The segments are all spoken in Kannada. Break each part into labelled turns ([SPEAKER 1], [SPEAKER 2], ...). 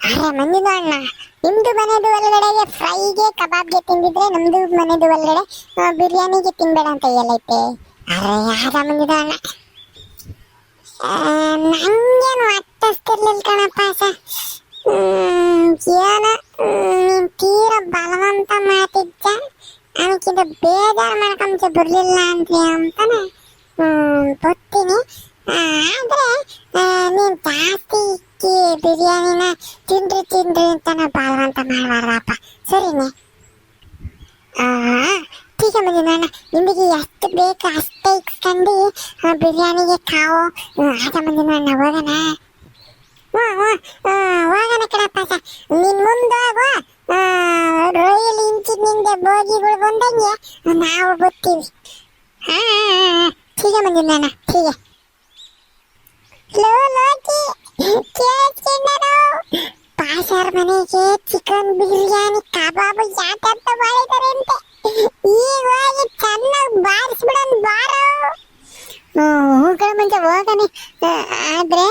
[SPEAKER 1] ಅರೆ ಮಂಜುನ ಅಣ್ಣ, ನಿಮ್ದು ಮನೆದು ಒಳಗಡೆಗೆ ಫ್ರೈಗೆ ಕಬಾಬ್ಗೆ ತಿಂದಿದ್ರೆ ನಮ್ದು ಮನೆದು ಒಳಗಡೆ ಬಿರಿಯಾನಿಗೆ ತಿನ್ಬೇಡ ಅಂತ ಹೇಳೈತೆ. ಅರೆ ಯಾರ ಮಂಜುನ ಅಣ್ಣ, ನಂಗೇನು ಅಟ್ಟಸ್ತಿರ್ಲಿಲ್ಲ ಕಣಪ್ಪ ಏನ ನೀನ್ ತೀರ ಬಲವಂತ ಮಾತಿದ್ದ ನನಗಿದು ಬೇಜಾರು ಮಾಡ್ಕೊಂತ ಬರ್ಲಿಲ್ಲ ಅಂದ್ರೆ ಅಂತಾನೆ ಗೊತ್ತೀನಿ. ಆದ್ರೆ ನೀನ್ ಜಾಸ್ತಿ ಬಿರಿಯಾನಿನ ತಿಂದ್ರಿ ಅಂತಾನೆ ಬಲವಂತ ಮಾಡಬಾರ್ದಪ್ಪ, ಸರಿನೇ? ठीक है मुझे ना ನಿಮಗೆ ಎಷ್ಟು ಬೇಕು ಅಷ್ಟೇ ಇಸ್ಕೊಂಡು ಬಿರಿಯಾನಿಗೆ ಕಾವು ಆಗ ಮುಂದೆ ನೋಡೋಣ, ಹೋಗೋಣ. ಹೋಗೋಣ ಕಣಪ್ಪ, ನಿನ್ ಮುಂದೆ ಹೋಗು. ರೈಲ್ ಇಂಚಿನಿಂದ ಬೋಗಿಗಳು ಬಂದಂಗೆ ನಾವು ಬರ್ತೀವಿ. ठीक है मुझे ना ठीक है. ಲೋಕಿ ಕೇಳ್ಕೊಂಡರು ಪಾಷಾರ್ ಮನೆಗೆ ಚಿಕನ್ ಬಿರಿಯಾನಿ ಕಬಾಬ್ ಯಾಕಂತ ಮಾಡಿದ್ದಾರೆ ಅಂತೆ. ಈಗ ಹೋಗಿ ಚೆನ್ನಾಗಿ ಬಾರಿಸ್ಬಿಡೋಣ ಬಾರೋ. ಹೂಗಳ ಮುಂಚೆ ಹೋಗನೆ. ಆದ್ರೆ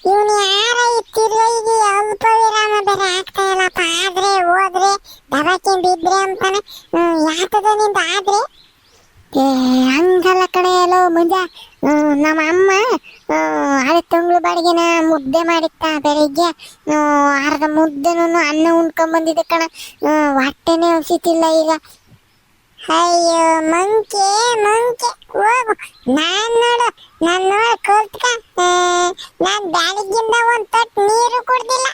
[SPEAKER 1] ಇವನು ಯಾರ ಈ ತಿರುವಿಗೆ ಅಲ್ಪ ವಿರಾಮ ಬೇರೆ ಆಗ್ತಾ ಇಲ್ಲಪ್ಪ. ಆದ್ರೆ ಹೋದ್ರೆ ದಬಾಕಿ ಬಿದ್ರೆ ಅಂತಾನೆ ಯಾತದ ನಿಂದ. ಆದ್ರೆ ಹಂಗಲ್ಲ ಕಡೆ ಎಲ್ಲೋ ಮುಂಜ ನಮ್ಮ ಅಮ್ಮ ಅದೇ ತಿಂಗಳು ಬಾಡಿಗೆನ ಮುದ್ದೆ ಮಾಡಿತ್ತ ಬೆಳಿಗ್ಗೆ. ಅರ್ಧ ಮುದ್ದೆನೂ ಅನ್ನ ಉಣ್ಕೊಂಡ್ ಕಣ, ಹೊಟ್ಟೆನೇ ಹಸಿತಿಲ್ಲ ಈಗ. ಅಯ್ಯೋ ಮಂಕೆ ಹೋಗು. ನಾನು ಕಲ್ತ್ಕ ನಾನ್ ಬ್ಯಾಡಿಗಿಂದ ಒಂದ್ ತೊಟ್ಟು ನೀರು ಕುಡ್ದಿಲ್ಲ.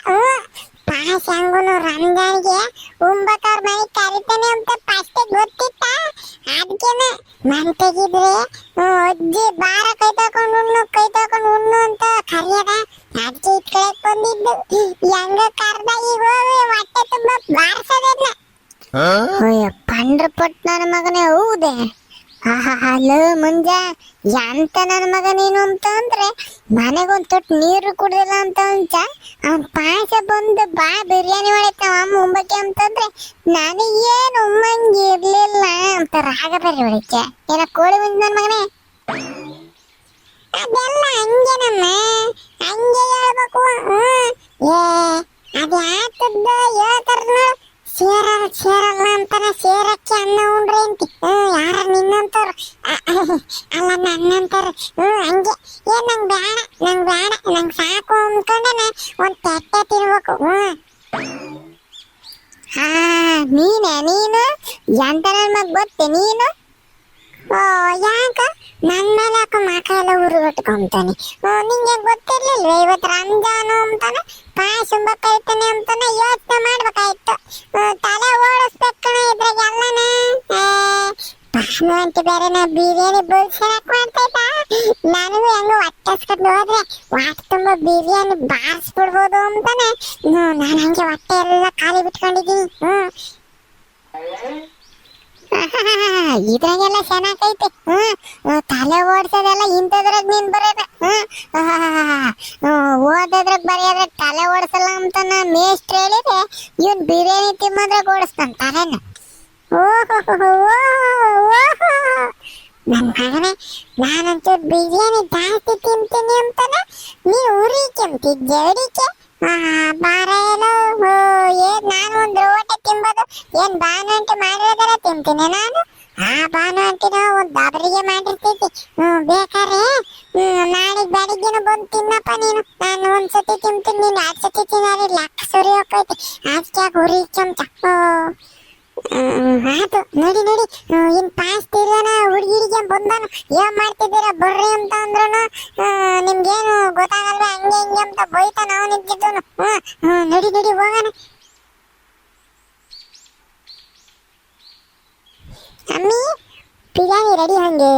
[SPEAKER 1] ಪಾಸ್ ಹಂಗೂನು ರಂಜಾನ್ಗೆ ಒಂಬತ್ತವ್ರ ಮನೆ ಕರಿತಾನೆ ಅಂತ ಫಸ್ಟೇ ಗೊತ್ತಿತ್ತ. ಅದಕ್ಕೇನೆ ಮನ್ ತೆಗಿದ್ರೆ ಅಜ್ಜಿ ಬಾರ ಕೈ ತಕೊಂಡು ಉಣ್ಣು ಅಂತ ಕರಿಯದ. ಅದಕ್ಕೆ ಇಟ್ಕೊಳಕ್ ಬಂದಿದ್ದು. ಹೆಂಗ ಕರ್ದ ಈಗ ಹೋಗಿ ಹೊಟ್ಟೆ ತುಂಬ ಬಾರ್ಸೋದನ್ನ. ಅಯ್ಯ ಪಂಡ್ರ ಪಟ್ ನನ್ನ ಮಗನೇ, ಹೌದೇ? ಹಲೋ ಮುಂಜ ಎಂತ ನನ್ನ ಮಗ ನೀನು ಅಂತ ಅಂದ್ರೆ ಮನೆಗೊಂದ್ ತೊಟ್ಟು ನೀರು ಕುಡ್ದಿಲ್ಲ ಅಂತ ಅಂಚ ಅವ್ನ್ ಪಾಯಸ ಬಂದು ಬಾ ಬಿರಿಯಾನಿ ಮಾಡೈತ ಅಮ್ಮ ಉಂಬಕ್ಕೆ ಅಂತಂದ್ರೆ ನನಗೇನು ಉಮ್ಮಂಗೆ ಇರ್ಲಿಲ್ಲ ಅಂತ ರಾಗ ಬೇರೆ ಹೊಡಿಕೆ. ಏನ ಕೋಳಿ ಮುಂಜ ನನ್ನ ಮಗನೇ? ಅದೆಲ್ಲ ಹಂಗೇನಮ್ಮ, ಹಂಗೆ ಹೇಳ್ಬೇಕು. ಅದ ಯಾತದ್ದ ಹೇಳ್ತಾರ ಸೇರಲ್ಲ ಅಂತಾನೆ. ಸೇರಕ್ಕೆ ಅನ್ನ ಉಂಡ್ರಿ ಅಂತಿ. ಯಾರ ನಿನ್ನಂತವ್ರು ಅಲ್ಲ ನನ್ನಂತಾರ. ಹಂಗೆ ನಂಗ್ ಬೇಡ ನಂಗ್ ಸಾಕು ಅಂದ್ಕೊಂಡೇನೆ ಒಂದ್ ತೆಟ್ಟೆ ತಿನ್ಬೇಕು. ನೀನು ಎಂತ ನನ್ ಮಗ ಗೊತ್ತೇ ನೀನು? ಯಾಕ ನನ್ ಮೇಲೆ ಯಾಕ ಮಕ ಎಲ್ಲ ಉರುಗಟ್ಕೊಂತಾನೆ? ನಿಂಗೆ ಗೊತ್ತಿರ್ಲಿಲ್ವ ಇವತ್ತು ರಂಜಾನು ಅಂತಾನೆ ಪಾಯಸ ಕೈತಾನೆ ಅಂತಾನೆ ಯೋಚನೆ ಮಾಡ್ಬೇಕಾಯ್ತು. ತಲೆ ಓಡಿಸ್ಬೇಕಣ ಇದ್ರಾಗೆಲ್ಲನ. ಪಾನು ಅಂತ ಬೇರೆ ಬಿರಿಯಾನಿ ಬಲ್ಸಕ್ ಮಾಡ್ತೈತ. ನನಗೂ ಹೆಂಗ ಹೊಟ್ಟೆಸ್ಕೊಂಡು ಹೋದ್ರೆ ಹೊಟ್ಟೆ ತುಂಬ ಬಿರಿಯಾನಿ ಬಾರಿಸ್ಬಿಡ್ಬೋದು ಅಂತಾನೆ ನಾನು ಹಂಗೆ ಹೊಟ್ಟೆ ಎಲ್ಲ ಖಾಲಿ ಬಿಟ್ಕೊಂಡಿದ್ದೀನಿ. ಇದ್ರಾಗೆಲ್ಲ ಚೆನ್ನಾಗೈತೆ. ತಲೆ ಓಡಿಸೋದೆಲ್ಲ ಇಂಥದ್ರಾಗ ನೀನ್ ಬರೋದ. ಓದೋದ್ರಾಗ ಬರೆಯೋದ್ರ ತಲೆ ಓಡಿಸಲ್ಲ ಅಂತ ನಾನು ಮೇಷ್ಟ್ರು ಹೇಳಿದ್ರೆ ಇವನ್ ಬಿರಿಯಾನಿ ತಿನ್ನೋದ್ರಾಗ ಓಡಿಸ್ತಾನ ತಲೆನ. ನನ್ ಮಗನೇ, ನಾನಂತೂ ಬಿರಿಯಾನಿ ಜಾಸ್ತಿ ತಿಂತೀನಿ ಅಂತಾನೆ ನೀನು ಉರಿಕೆಂತಿದ್ದೆ ಅಡಿಕೆ. ಬಾರ ಏನೋ ನಾನು ಒಂದು ರೋಟೆ ತಿನ್ಬೋದು. ಏನ್ ಬಾನು ಅಂಟಿ ಮಾಡಿರೋದರ ತಿಂತೀನಿ ನಾನು. ಬಾನು ಅಂಟಿನ ಒಂದ್ ದಬರಿಗೆ ಮಾಡಿರ್ತೈತಿ. ಬೇಕಾರೆ ನಾಳೆಗ್ ಬೆಳಿಗ್ಗೆನ ಬಂದು ತಿನ್ನಪ್ಪ ನೀನು. ನಾನು ಒಂದ್ಸತಿ ತಿಂತೀನಿ, ನೀನು 2 ಸತಿ ತಿನ್ನಾರಿ ಲೆಕ್ಕ ಸುರಿ ಹೋಗ್ತೈತಿ. ಅದಕ್ಕೆ ಉರಿ ಚಮಚ. ಆತು ನಡಿ ಇನ್ ಪಾಸ್ ತಿರ್ಗಾನ ಹುಡುಗಿರಿಗೆ ಬಂದಾನು. ಏನ್ ಮಾಡ್ತಿದ್ದೀರಾ ಬರ್ರಿ ಅಂತ ಅಂದ್ರೂ ನಿಮ್ಗೇನು ಗೊತ್ತಾಗಲ್ವ ಹಂಗೆ ಹಿಂಗೆ ಅಂತ ಬೈತಾನ ಅವನಿದ್ದಿದ್ದನು. ನಡಿ ಹೋಗೋಣ. ಅಮ್ಮಿ ಬಿರಿಯಾನಿ ರೆಡಿ ಹಂಗೆ.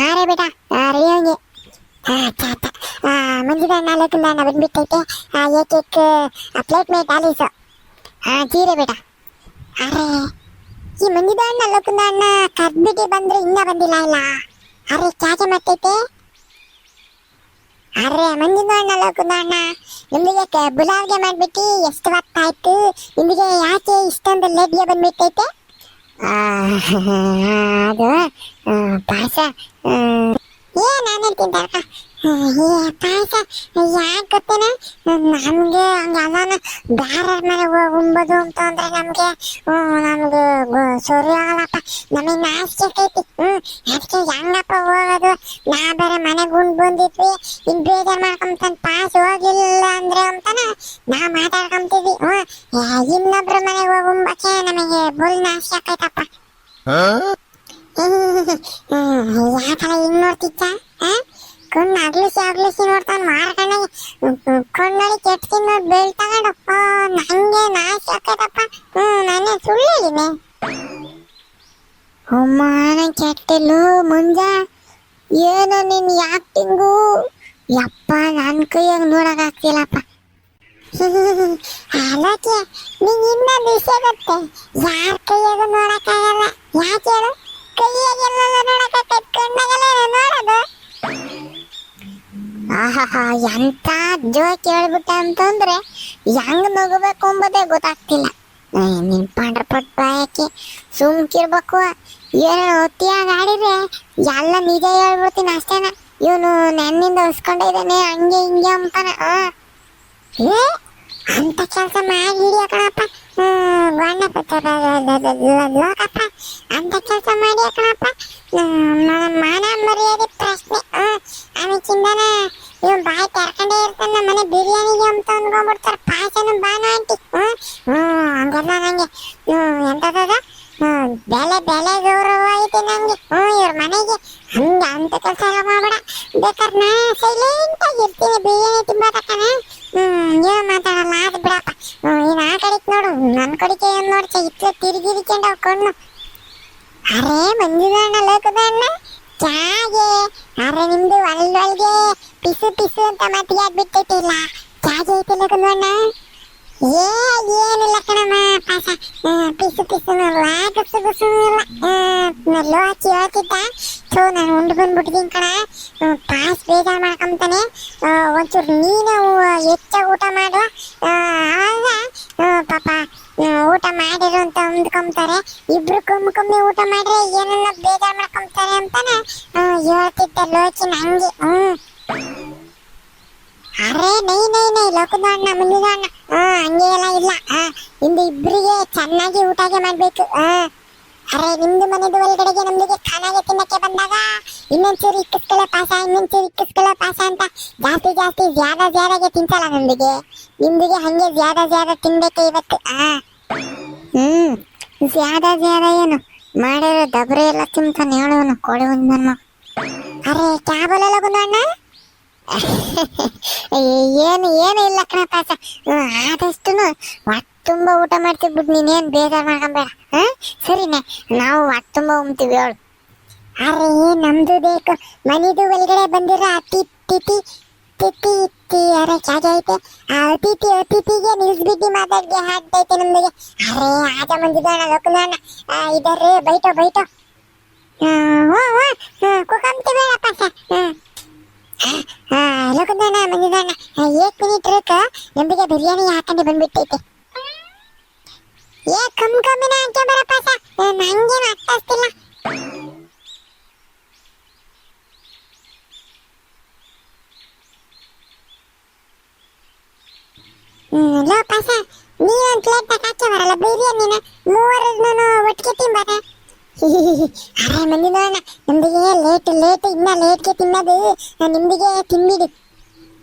[SPEAKER 1] ಆರೇ ಬೇಟ ರೆಡಿ ಹಂಗೆ. ಮಂಜಿದ 4 ಬಂದ್ಬಿಟ್ಟೈತೆ. ಏಕೇಕ್ ಪ್ಲೇಟ್ ಮೇಟ್ ಆಲೀಸು ಚೀರೆ ಬೇಟ. ಅರೆ ಈ ಮಂಜಿದ ಅಣ್ಣ ಲೋಕದ ಅಣ್ಣ ಕದ್ಬಿಟ್ಟು ಬಂದ್ರೆ ಇನ್ನ ಬಂದಿಲ್ಲ ಇಲ್ಲ. ಅರೆ ಕ್ಯಾಕೆ ಮಾಡ್ತೈತೆ. ಅರೆ ಮಂಜಿದ ಅಣ್ಣ ಲೋಕದ ಅಣ್ಣ ನಿಮಗೆ ಬುಲಾವ್ಗೆ ಮಾಡ್ಬಿಟ್ಟು ಎಷ್ಟು ಹೊತ್ತಾಯ್ತು? ನಿಮಗೆ ಯಾಕೆ ಇಷ್ಟೊಂದು ಲೇಟ್ಗೆ ಬಂದ್ಬಿಟ್ಟೈತೆ? ಅದು ಪಾಸ ನಾನು ಹೇಳ್ತೀನಿ ಪಾಯಸ ಯಾಕೆ ಗೊತ್ತೇನ ನಮ್ಗೆ ಹಂಗೆಲ್ಲಾನ ಬ್ಯಾರ ಮೇಲೆ ಉಣ್ಬೋದು ಅಂತ ಅಂದ್ರೆ ನಮ್ಗೆ ಸರಿ ಆಗಲ್ಲಪ್ಪ. ನಮಗೆ ನಾಚಿಕೆ ಐತಿ. ಅದಕ್ಕೆ ಹೆಂಗಪ್ಪ ಹೋಗೋದು? ನಾ ಬೇರೆ ಮನೆಗೆ ಉಂಡ್ ಬಂದಿದ್ವಿ, ಇನ್ ಬೇಜಾರ್ ಮಾಡ್ಕೊಂತಾನ ಪಾಸ್ ಹೋಗಿಲ್ಲ ಅಂದ್ರೆ ಅಂತಾನ ನಾ ಮಾತಾಡ್ಕೊಂತಿದ್ವಿ. ಇನ್ನೊಬ್ರ ಮನೆಗೆ ಹೋಗಿ ಉಣ್ಬಕ್ಕೆ ನಮಗೆ ಬುಲ್ ನಾಚಿಕೆ ಆಕೈತಪ್ಪ. ಯಾಕಲ್ಲ ಹಿಂಗ್ ನೋಡ್ತಿದ್ದ? ಕಣ್ಣು ಅಗ್ಲಿಸಿ ನೋಡ್ತಾನ ಮಾರ್ಕಂಡಾಗ ಕಣ್ಣಲ್ಲಿ ಕೆಟ್ಟಿ ನೋಡಿ ಬೆಳ್ ತಗೊಂಡು ನಂಗೆ ನಾಶ ಆಕೈತಪ್ಪ. ನಾನೇ ಸುಳ್ಳು ಹೇಳಿನೆ. ಅಮ್ಮನ ಕೆಟ್ಟಿಲ್ಲು ಮುಂಜ ಏನೋ ನಿನ್ ಆಕ್ಟಿಂಗು ಯಪ್ಪ ನನ್ನ ಕೈಯಾಗ ನೋಡಕ್ ಆಗ್ತಿಲ್ಲಪ್ಪ. ಅಲಕ್ಕೆ ನಿಂಗೆ ಇನ್ನೊಂದು ವಿಷಯ ಗೊತ್ತೆ, ಯಾರ ಕೈಯಾಗ ನೋಡಕ್ಕಾಗಲ್ಲ. ಯಾಕೆ ಹೇಳು? ಕೈಯಾಗೆಲ್ಲ ನೋಡಕ್ಕಾಗತ್ತೆ, ಕಣ್ಣಾಗೆಲ್ಲ ನೋಡೋದು. ಆಹಾ ಎಂತ ಜೋಕ್ ಹೇಳ್ಬಿಟ್ಟ ಅಂತಂದ್ರೆ ಹೆಂಗ್ ನಗಬೇಕು ಅಂಬುದೇ ಗೊತ್ತಾಗ್ತಿಲ್ಲ. ನಿನ್ ಪಾಂಡ್ರಪಟ್ ಬಾಯಕ್ಕೆ ಸುಮ್ಕಿರ್ಬೇಕು. ಏನೋ ಹೊತ್ತಿಯಾಗ ಆಡಿದ್ರೆ ಎಲ್ಲ ನಿಜ ಹೇಳ್ಬಿಡ್ತೀನಿ ಅಷ್ಟೇನ. ಇವನು ನನ್ನಿಂದ ಉಸ್ಕೊಂಡಿದ್ದಾನೆ ಹಂಗೆ ಹಿಂಗೆ ಅಂತಾನ. ಅಂತ ಕೆಲಸ ಮಾಡಿ ಹಿಡಿಯಕಣಪ್ಪ ಲೋಕಪ್ಪ. ಅಂತ ಕೆಲಸ ಮಾಡಿ ಕಣಪ್ಪ. ಮಾನ ಮರ್ಯಾದೆ ಪ್ರಶ್ನೆ. ಆಮೇಕಿಂದನ ಇವ್ ಬಾಯಿ ತೆರ್ಕೊಂಡೇ ಇರ್ತಾನ. ಮನೆ ಬಿರಿಯಾನಿಗೆ ಅಂತ ಅಂದ್ಕೊಂಡ್ಬಿಡ್ತಾರ. ಪಾಯಸನು ಬಾನ ಆಂಟಿ. ಹಂಗೆಲ್ಲ ನಂಗೆ ಎಂತದ ಬೆಲೆ ಗೌರವ ಐತಿ ನಂಗೆ. ಇವ್ರ ಮನೆಗೆ ಹಂಗ ಅಂತ ಕೆಲಸ ಎಲ್ಲ ಮಾಡ್ಬೇಡ. ಬೇಕಾದ್ರೆ ನಾ ಸೈಲೆಂಟ್ ಆಗಿರ್ತೀನಿ ಬಿರಿಯಾನಿ ತಿಂಬತಕ್ಕನ. ಏನು ಮಾತಾಡಲ್ಲ ಅದು ಬಿಡಪ್ಪ. ಇನ್ನು ಆ ಕಡೆಗೆ ನೋಡು, ನನ್ನ ಕಡೆಗೆ ಏನು ನೋಡ್ತ ಇತ್ತು ತಿರುಗಿರಿಕೊಂಡವ್ ಕಣ್ಣು. ಅರೆ ಮಂಜುದಣ್ಣ ಲೋಕದಣ್ಣ ಚಾಗೆ. ಅರೆ ನಿಮ್ದು ಒಳ್ಗೆ ಪಿಸು ಅಂತ ಮತ್ತಿಗೆ ಆಗ್ಬಿಟ್ಟೈತಿಲ್ಲ. ಚಾಗೆ ಐತಿ ಲೋಕದಣ್ಣ. ಏನಿಲ್ಲ ಕಣಮ್ಮ ಪಾಸ. ಪಿಸುನು ಗುಸುನು ಇಲ್ಲ. ಲೋಚಿ ಹೇಳ್ತಿದ್ದ ನಾನು ಉಂಡು ಬಂದ್ಬಿಟ್ಟಿದ್ದೀನಿ ಕಣ. ಪಾಸ್ ಬೇಜಾರು ಮಾಡ್ಕೊಂತಾನೆ. ಒಂಚೂರು ನೀನು ಹೆಚ್ಚಾಗಿ ಊಟ ಮಾಡು. ಪಾಪ ಊಟ ಮಾಡಿರು ಅಂತ ಅಂದ್ಕೊಂತಾರೆ. ಇಬ್ರು ಕಮ್ಮಿ ಊಟ ಮಾಡ್ರೆ ಏನನ್ನ ಬೇಜಾರು ಮಾಡ್ಕೊಂತಾರೆ ಅಂತಾನೆ ಹೇಳ್ತಿದ್ದ ಲೋಚಿ ನಂಗೆ. ಅರೆ ನೈ ಲೋಕದಣ್ಣ ಮುಂದಿದಣ್ಣ ಹಂಗೆ ಎಲ್ಲ ಇಲ್ಲ. ಇಂದು ಇಬ್ರಿಗೆ ಚೆನ್ನಾಗಿ ಊಟಗೆ ಮಾಡ್ಬೇಕು. ಅರೆ ನಿಮ್ದು ಮನೆದು ಒಳಗಡೆಗೆ ನಮ್ದಿಗೆ ಖಾನಾಗೆ ತಿನ್ನಕ್ಕೆ ಬಂದಾಗ ಇನ್ನೊಂಚೂರು ಇಕ್ಕಿಸ್ಕೊಳ್ಳೋ ಪಾಸ ಅಂತ ಜಾಸ್ತಿ ಜ್ಯಾದಾಗೆ ತಿಂತಲ್ಲ ನಮ್ದಿಗೆ. ನಿಮ್ದಿಗೆ ಹಂಗೆ ಜ್ಯಾದ ತಿನ್ಬೇಕು ಇವತ್ತು. ಜ್ಯಾದ ಏನು ಮಾಡಿರೋ ದಬ್ರೆ ಎಲ್ಲ ತಿಂತಾನೆ ಹೇಳೋನು ಕೊಡೆ ಒಂದು ನನ್ನ. ಅರೆ ಕ್ಯಾಬಲ್ಲ ಲಗುನಣ್ಣ. ಏನು ಇಲ್ಲ ಕಣ ಪಾಸ. ಆದಷ್ಟು ಹೊಟ್ಟೆ ತುಂಬ ಊಟ ಮಾಡ್ತಿದ್ಬಿಟ್ಟು ನೀನೇನು ಬೇಜಾರು ಮಾಡ್ಕೊಂಬೇಡ. ಸರಿನೇ, ನಾವು ಹೊಟ್ಟೆ ತುಂಬ ಉಣ್ತೀವಿ ಹೇಳು. ಅರೆ ನಮ್ದು ಬೇಕು. ಮನಿದು ಒಳಗಡೆ ಬಂದಿರೋ ತಿತಿ ಅರೆ ಚಾಜ ಐತೆ. ಅತಿಥಿಗೆ ನಿಲ್ಸ್ಬಿಟ್ಟು ಮಾತಾಡಿ ಹಾಡ್ತೈತೆ ನಮ್ದಿಗೆ. ಅರೆ ಆಜ ಮಂದಿದಣ್ಣ ಲೋಕದಣ್ಣ ಇದರ್ರಿ ಬೈಟೋ ಕುಕಂತೀವಿ ಪಾಸ. ಲೋಕದಣ್ಣ ಮಂದಿದಣ್ಣ 1 ಮಿನಿಟ್ ಇರಕ್ಕ ನಮ್ದಿಗೆ ಬಿರಿಯಾನಿ ಹಾಕೊಂಡು ಬಂದ್ಬಿಟ್ಟೈತೆ. ಕಮ್ಮಿನ ಹಾಕಿ ಬರ ಪಾಸ. ನಂಗೇನು ಅರ್ಥಿಸ್ತಿಲ್ಲ. ಲೋ ಪಾಸ ನೀವೊಂದು ಪ್ಲೇಟ್ ಹಾಕಿ ಬರಲ್ಲ ಬಿರಿಯಾನಿನ. ಮೂವರನ್ನು ಒಟ್ಟಿಗೆ ತಿಂಬಾರ. ಅರೆ ಮಂದಿದಣ್ಣ ನಮ್ದಿಗೆ ಲೇಟ್ ಇನ್ನ ಲೇಟ್ಗೆ ತಿನ್ನೋದು. ನಿಮ್ದಿಗೆ ತಿನ್ಬಿಡಿ.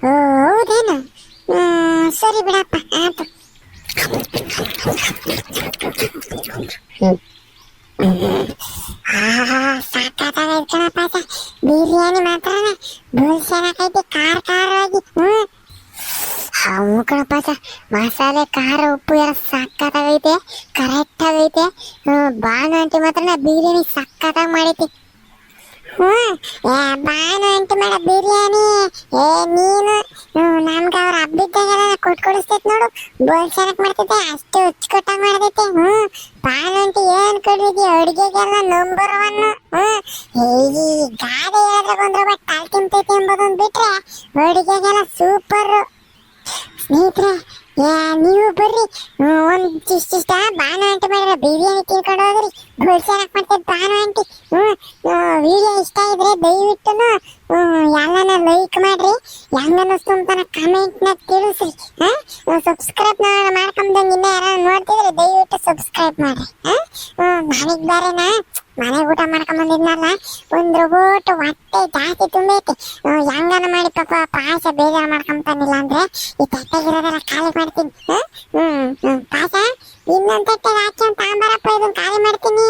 [SPEAKER 1] ಹೌದೇನು? ಸರಿ ಬಿಡಪ್ಪ ಆಯ್ತು. ಸಾಕಾಗೈತೆ ಕಣ ಪಾಸ. ಬಿರಿಯಾನಿ ಮಾತ್ರ ಬೋಲ್ ಚೆನ್ನಾಗೈತೆ ಖಾರವಾಗಿ. ಕಣ ಪಾಸ ಮಸಾಲೆ ಖಾರ ಉಪ್ಪು ಎಲ್ಲ ಸಕ್ಕತ್ತಾಗೈತೆ, ಕರೆಕ್ಟ್ ಆಗೈತೆ. ಬಾನು ಆಂಟಿ ಮಾತ್ರ ಬಿರಿಯಾನಿ ಸಕ್ಕತ್ತಾಗಿ ಮಾಡೈತಿ. ಬಾನು ಆಂಟಿ ಮಾಡೋ ಬಿರಿಯಾನಿ ನೀನು ನಮ್ಗೆ ಅವ್ರ ಹಬ್ಬಿದ್ದಾಗೆಲ್ಲ ಕೊಡಿಸ್ತೈತೆ ನೋಡು. ಬೋಲ್ ಚೆನ್ನಾಗಿ ಮಾಡ್ತೈತೆ, ಅಷ್ಟು ಹುಚ್ಕೊಟ್ಟಾಗಿ ಮಾಡ್ತೈತೆ. ಬಾನು ಆಂಟಿ ಏನ್ ಕೊಡ್ರಿದಿ ಅಡುಗೆಗೆಲ್ಲ ನಂಬರ್ 1. ಈ ಗಾದೆ ಹೇಳಿದ್ರೆ ಬಂದ್ರೆ ತಾಲ್ ತಿಂತೈತೆ ಎಂಬುದೊಂದು ಬಿಟ್ರೆ ಅಡುಗೆಗೆಲ್ಲ ಸೂಪರ್. ಸ್ನೇಹಿತರೆ ಏ ನೀವು ಬರ್ರಿ ಒಂದಿಷ್ಟ ಬಾನು ಆಂಟಿ ಮಾಡಿರ ಬಿರಿಯಾನಿ ತಿನ್ಕೊಂಡು ಹೋಗ್ರಿ ಗೋಲ್ಸಾರಕ್ ಮಾಡ್ತೇವೆ ಬಾನು ಆಂಟಿ. ವಿಡಿಯೋ ಇಷ್ಟ ಇದ್ರೆ ದಯವಿಟ್ಟು ಎಲ್ಲನ ಲೈಕ್ ಮಾಡ್ರಿ, ಹೆಂಗ ಅನ್ನಿಸ್ತು ಅಂತ ಕಮೆಂಟ್ನ ತಿಳಿಸ್ರಿ. ಸಬ್ಸ್ಕ್ರೈಬ್ ಮಾಡ್ಕೊಂಡ್ದಂಗೆ ಇನ್ನೂ ಯಾರು ನೋಡ್ತಿದ್ರೆ ದಯವಿಟ್ಟು ಸಬ್ಸ್ಕ್ರೈಬ್ ಮಾಡ್ರಿ. ನನಗೆ ಬೇರೆನಾ ಮನೆಗೆ ಊಟ ಮಾಡ್ಕೊಂಡ್ ಬಂದಿದ್ನಲ್ಲ, ಒಂದು ರೋಬೋಟ್ ಹೊಟ್ಟೆ ಜಾಸ್ತಿ ತುಂಬೈತಿ. ಹೆಂಗನ ಮಾಡಿ ಪಾಪ ಪಾಯಸ ಬೇಜಾರು ಮಾಡ್ಕೊಂತಾನಿಲ್ಲ ಅಂದ್ರೆ ಈ ತಟ್ಟೆಗಿರೋದೆಲ್ಲ ಖಾಲಿ ಮಾಡ್ತೀನಿ. ಪಾಯಸ ಇನ್ನೊಂದು ತಟ್ಟೆ ಹಾಕಿ ಅಂತ ತಾಂಬಾರಪ್ಪ, ಇದನ್ನ ಖಾಲಿ ಮಾಡ್ತೀನಿ.